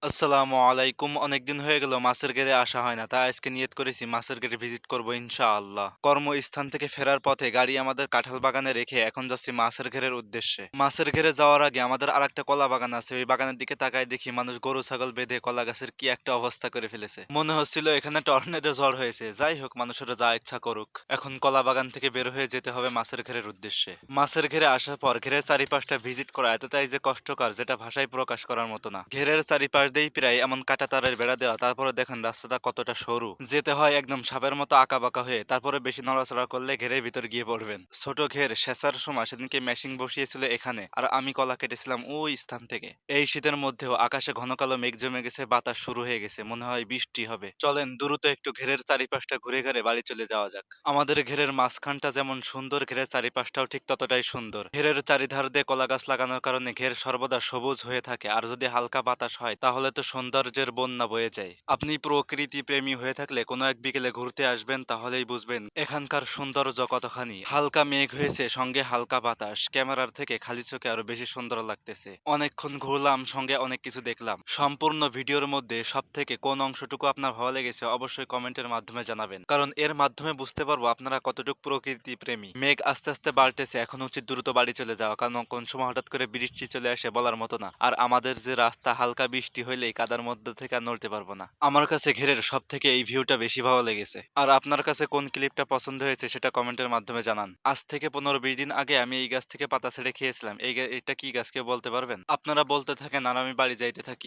আসসালামু আলাইকুম। অনেকদিন হয়ে গেল মাছের ঘেরে আসা হয় না। তাই আজকে নিয়ত করেছি মাছের ঘেরে ভিজিট করব ইনশাআল্লাহ। কর্মস্থান থেকে ফেরার পথে গাড়ি আমাদের কাঁঠাল বাগানে রেখে এখন যাচ্ছি মাছের ঘেরের উদ্দেশ্যে। মাছের ঘেরে যাওয়ার আগে আমাদের আরেকটা কলা বাগান আছে। ওই বাগানের দিকে তাকায় দেখি মানুষ গরু ছাগল বেঁধে কলা গাছের কি একটা অবস্থা করে ফেলেছে। মনে হচ্ছিল এখানে টর্নেডো ঝড় হয়েছে। যাই হোক, মানুষেরা যা ইচ্ছা করুক। এখন কলা বাগান থেকে বের হয়ে যেতে হবে মাছের ঘেরের উদ্দেশ্যে। মাছের ঘেরে আসার পর ঘেরের চারিপাশটা ভিজিট করা এতটাই যে কষ্টকর, যেটা ভাষায় প্রকাশ করার মতো না। ঘেরের চারিপাশ দিয়েই প্রায় এমন কাঁটা তারের বেড়া দেওয়া, তারপরে দেখেন রাস্তাটা কতটা সরু। যেতে হয় একদম সাপের মতো আঁকা বাঁকা হয়ে, তারপরে বেশি নড়াচড়া করলে ঘেরের ভিতর গিয়ে পড়বেন। ছোট ঘের সেচার সময় সেদিনকে মেশিন বসিয়েছিল এখানে, আর আমি কলা কেটেছিলাম ওই স্থান থেকে। এই শীতের মধ্যেও আকাশে ঘন কালো মেঘ জমে গেছে, বাতাস শুরু হয়ে গেছে, মনে হয় বৃষ্টি হবে। চলেন দ্রুত একটু ঘেরের চারিপাশটা ঘুরে ঘুরে বাড়ি চলে যাওয়া যাক। আমাদের ঘেরের মাঝখানটা যেমন সুন্দর, ঘেরের চারিপাশটাও ঠিক ততটাই সুন্দর। ঘেরের চারিধার দিয়ে কলা গাছ লাগানোর কারণে ঘের সর্বদা সবুজ হয়ে থাকে, আর যদি হালকা বাতাস হয় তাহলে তো সৌন্দর্যের বন্যা বয়ে যায়। আপনি প্রকৃতি প্রেমী হয়ে থাকলে কোনো এক বিকেলে ঘুরতে আসবেন, তাহলেই বুঝবেন এখানকার সৌন্দর্য কতখানি। হালকা মেঘ হয়েছে, সঙ্গে হালকা বাতাস, ক্যামেরার থেকে খালি চোখে আরো বেশি সুন্দর লাগতেছে। অনেকক্ষণ ঘুরলাম, সঙ্গে অনেক কিছু দেখলাম। সম্পূর্ণ ভিডিওর মধ্যে সব থেকে কোন অংশটুকু আপনার ভালো লেগেছে অবশ্যই কমেন্টের মাধ্যমে জানাবেন, কারণ এর মাধ্যমে বুঝতে পারবো আপনারা কতটুকু প্রকৃতি প্রেমী। মেঘ আস্তে আস্তে বাড়তেছে, এখন উচিত দ্রুত বাড়ি চলে যাওয়া, কারণ কোন সময় হঠাৎ করে বৃষ্টি চলে আসে বলার মতো না। আর আমাদের যে রাস্তা, হালকা বৃষ্টি হইলেই কাদার মধ্যে থেকে আর নড়তে পারবো না। আমার কাছে ঘেরের সব থেকে এই ভিউটা বেশি ভালো লেগেছে। আর আপনার কাছে কোন ক্লিপটা পছন্দ হয়েছে সেটা কমেন্টের মাধ্যমে জানান। আজ থেকে 15-20 দিন আগে আমি এই গাছ থেকে পাতা ছেড়ে খেয়েছিলাম। এটা কি গাছ, কেউ বলতে পারবেন? আপনারা বলতে থাকেন আর আমি বাড়ি যাইতে থাকি।